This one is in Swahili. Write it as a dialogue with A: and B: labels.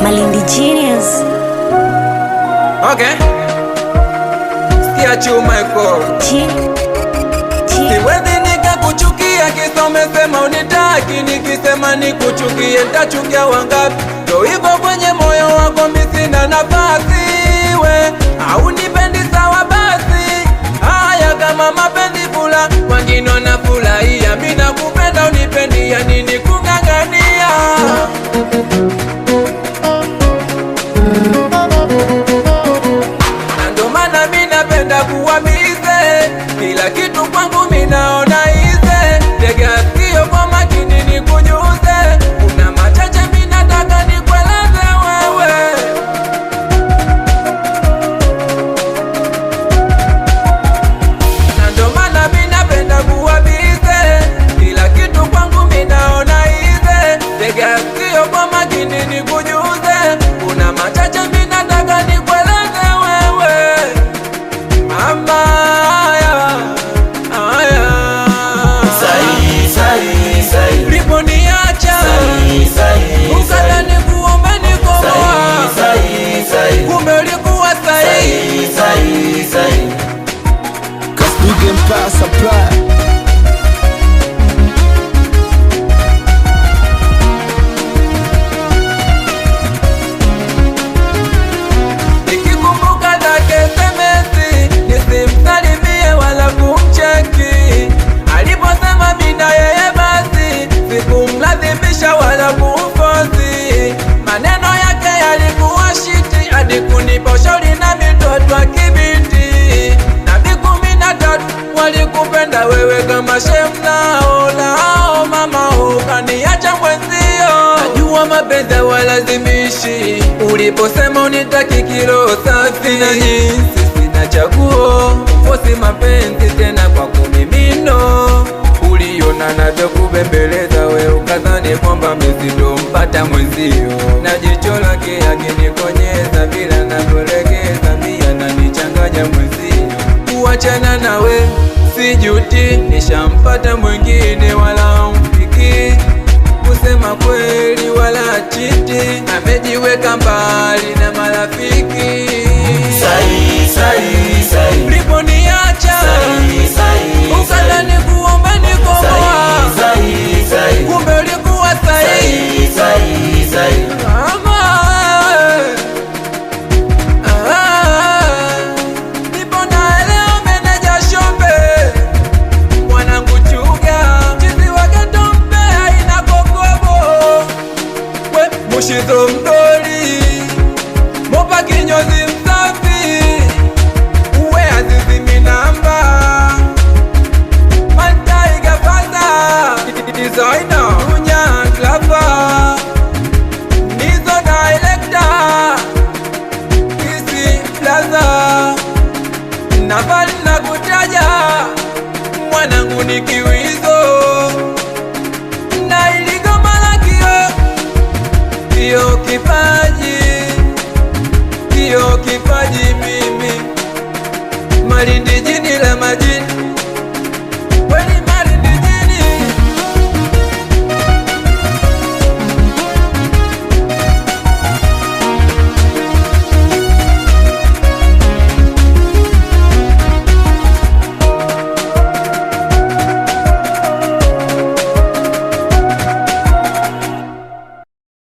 A: Malindi Genius.
B: Okay. Sikia chuma iko. Siwezi nikakuchukia kisa umesema unitaki, nikisema nikuchukie nitachukia wangapi? Ndio hivyo kwenye moyo wako mimi sina nafasi, we au nipendi sawa basi. Haya kama mapenzi fula, wengine wanafurahia, mimi nakupenda unipendi, ya nini kung'ang'ania? Ndio maana mimi napenda kuwa bize, kila kitu kwangu mimi naona ize. Tega sikio kwa makini nikujuze, kuna machache mimi nataka nikueleze wewe. Ndio maana mimi napenda kuwa bize, kila kitu kwangu mimi naona ize. Tega sikio kwa makini nikujuze, kuna machache mimi nataka nikueleze wewe. Mama uliponiacha ukadhani kuomba nikomoa, kumbe ulikuwa sahihi. Nikikumbuka zake SMS nisimsalimie wala kumcheki, aliposema mimi na yeye basi sikumlazimisha wala kumfosi. Maneno yake yalikuwa shiti, hadi kunipa ushauri na mitoto wa kibiti. Na miku 13 walikupenda wewe kama shemlao lao, mama ukaniacha mwenzio. Najua mapenzi walazimishi, uliposema unitaki kilo safi, na jinsi sina chaguo fosi mapenzi tena kwa kumimino. Uliona navyokubembeleza we ukadhani kwamba misidompata mwenzio, na jicho lake akinikonyeza bila navyolegeza, mia nanichanganya mwenzio. Kuachana nawe sijuti, nishampata mwingine wala mfiki. Kusema kweli wala chiti, amejiweka mbali na marafiki. Uliponiacha ukadhani kuomba nikomoa, kumbe ulikuwa sahihi. Nipo naelewa meneja Shombe, mwanangu chuga chizi wageto Mbeya ina kokobo, we Mushizo mdoli mopa kinyozi msafi, uwe Azizi Minamba Mantai Gafasa designer Unya Klafa Nizo director Kisi Plaza Nafali na kutaja mwanangu ni Kiwizo na iligoma la kio kipaji mimi Malindi